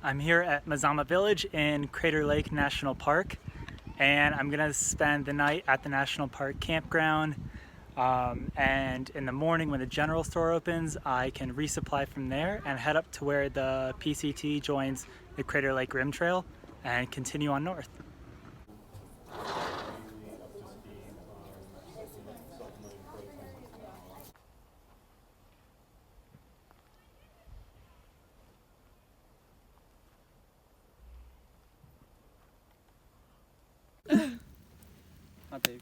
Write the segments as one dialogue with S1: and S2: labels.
S1: I'm here at Mazama Village in Crater Lake National Park, and I'm gonna spend the night at the National Park campground. And in the morning when the general store opens, I can resupply from there and head up to where the PCT joins the Crater Lake Rim Trail and continue on north. Hi, babe.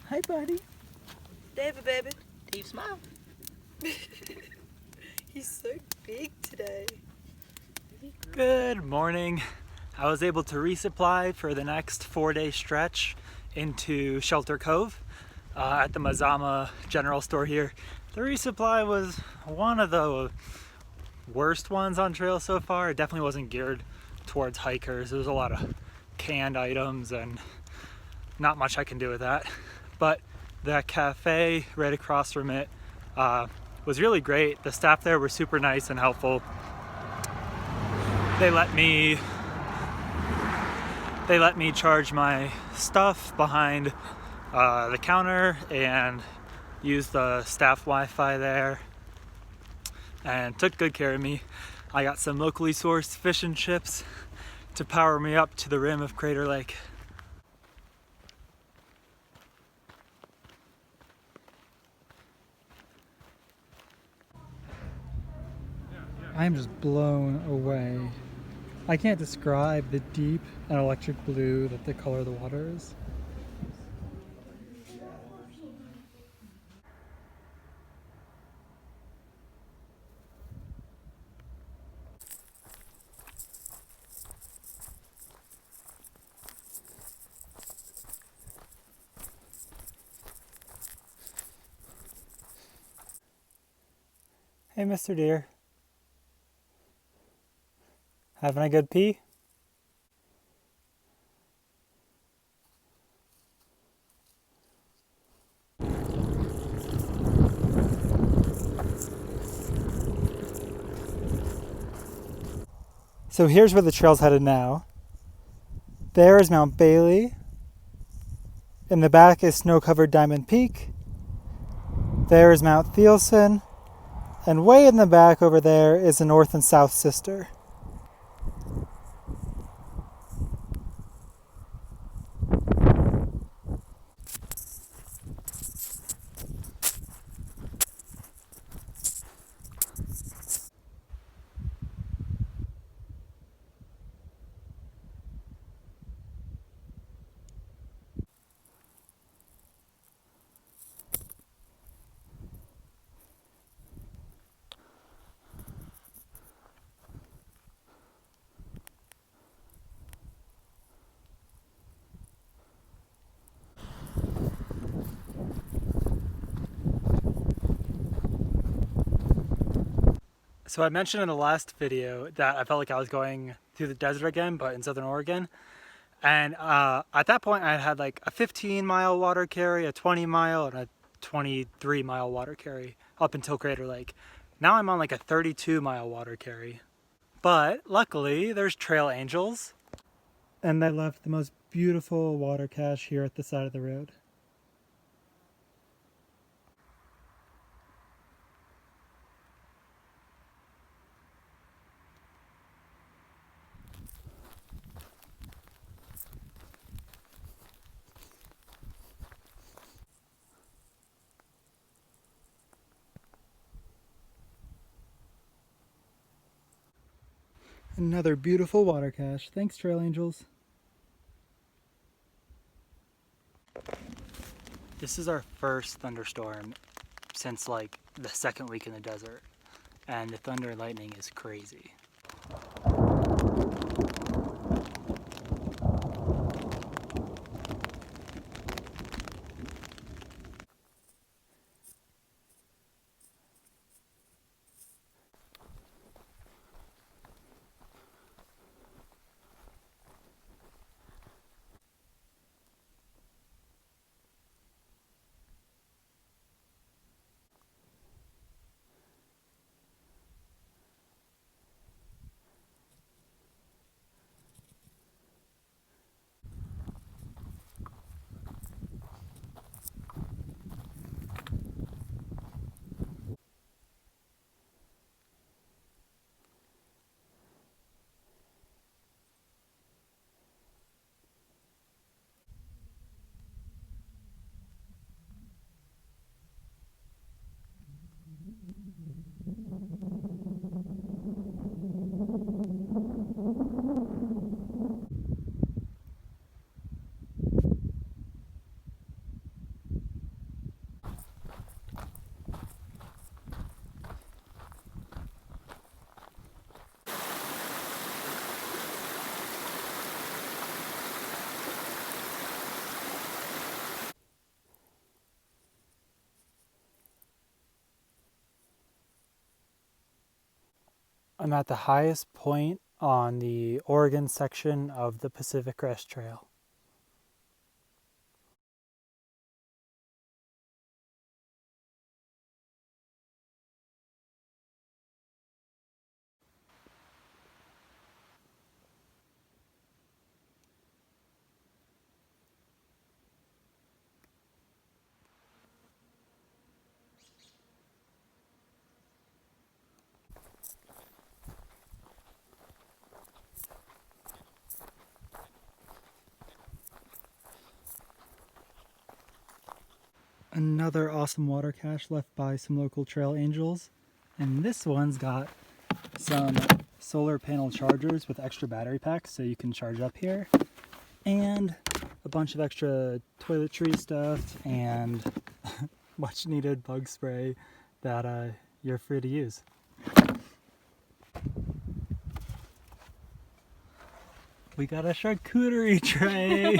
S1: Hi, buddy.
S2: David, baby. Keep smiling. He's so big today.
S1: Good morning. I was able to resupply for the next 4-day stretch into Shelter Cove at the Mazama general store here. The resupply was one of the worst ones on trail so far. It definitely wasn't geared towards hikers. There was a lot of canned items and not much I can do with that. But that cafe right across from it was really great. The staff there were super nice and helpful. They let me charge my stuff behind the counter and use the staff Wi-Fi there, and took good care of me. I got some locally sourced fish and chips to power me up to the rim of Crater Lake.
S3: I'm just blown away. I can't describe the deep and electric blue that the color of the water is.
S1: Hey, Mr. Deer. Having a good pee? So here's where the trail's headed now. There is Mount Bailey. In the back is snow-covered Diamond Peak. There is Mount Thielsen. And way in the back over there is the north and south sister. So I mentioned in the last video that I felt like I was going through the desert again, but in Southern Oregon. And at that point I had like a 15-mile water carry, a 20-mile, and a 23-mile water carry up until Crater Lake. Now I'm on like a 32-mile water carry. But luckily there's trail angels. And they left the most beautiful water cache here at the side of the road. Another beautiful water cache. Thanks, trail angels. This is our first thunderstorm since like the second week in the desert, and the thunder and lightning is crazy. I'm at the highest point on the Oregon section of the Pacific Crest Trail. Another awesome water cache left by some local trail angels. And this one's got some solar panel chargers with extra battery packs so you can charge up here. And a bunch of extra toiletry stuff and much needed bug spray that you're free to use. We got a charcuterie tray!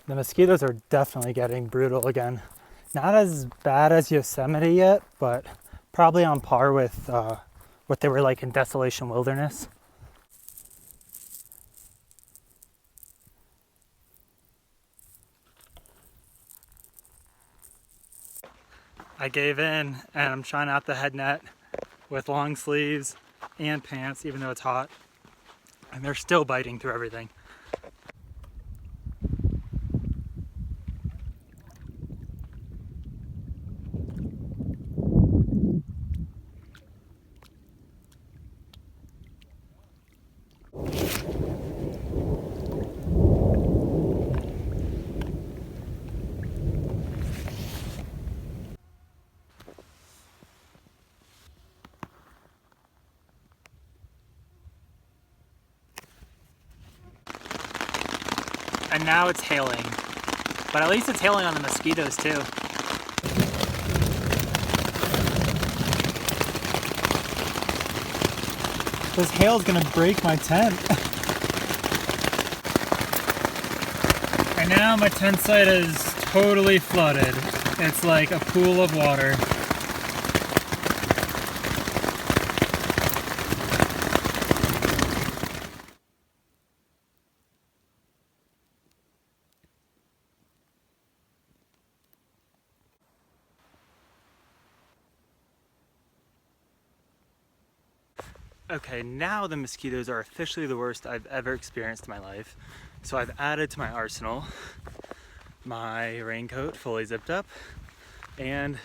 S1: The mosquitoes are definitely getting brutal again. Not as bad as Yosemite yet, but probably on par with what they were like in Desolation Wilderness. I gave in and I'm trying out the head net with long sleeves and pants, even though it's hot. And they're still biting through everything. And now it's hailing. But at least it's hailing on the mosquitoes too. This hail's gonna break my tent. And now my tent site is totally flooded. It's like a pool of water. Okay, now the mosquitoes are officially the worst I've ever experienced in my life. So I've added to my arsenal my raincoat fully zipped up and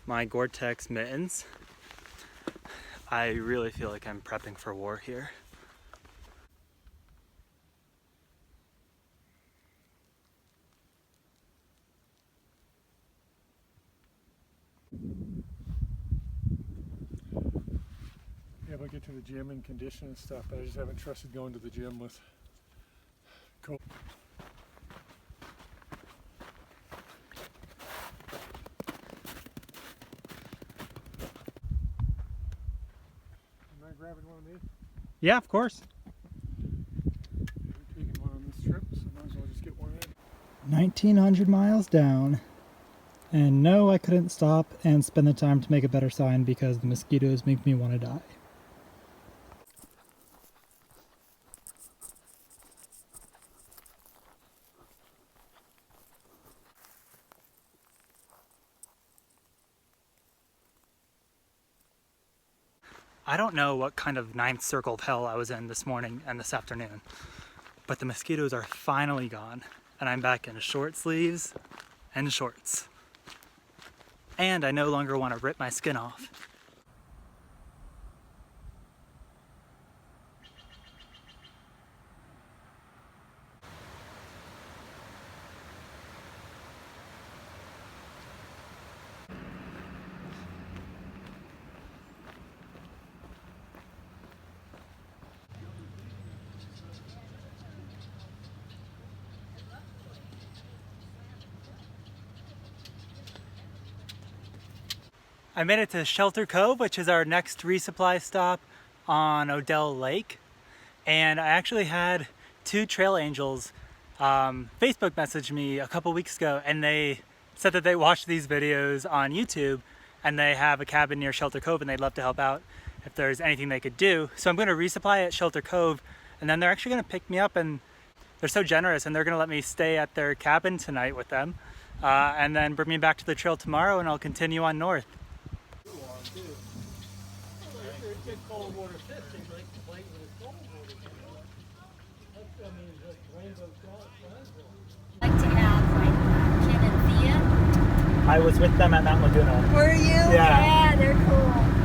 S1: my Gore-Tex mittens. I really feel like I'm prepping for war here.
S4: Yeah, if I get to the gym and condition and stuff, but I just haven't trusted going to the gym with Cove. Am I grabbing one of these?
S1: Yeah, of course.
S4: We're taking one on this trip, so might as well just get one in.
S3: 1900 miles down. And no, I couldn't stop and spend the time to make a better sign because the mosquitoes make me want to die.
S1: I don't know what kind of ninth circle of hell I was in this morning and this afternoon, but the mosquitoes are finally gone and I'm back in short sleeves and shorts. And I no longer want to rip my skin off. I made it to Shelter Cove, which is our next resupply stop on Odell Lake. And I actually had 2 trail angels Facebook message me a couple weeks ago, and they said that they watched these videos on YouTube and they have a cabin near Shelter Cove and they'd love to help out if there's anything they could do. So I'm going to resupply at Shelter Cove, and then they're actually going to pick me up, and they're so generous and they're going to let me stay at their cabin tonight with them and then bring me back to the trail tomorrow, and I'll continue on north.
S5: Like to have like Ken and Thea.
S1: I was with them at Mount Laguna.
S2: Were you?
S1: Yeah.
S5: Yeah, they're cool.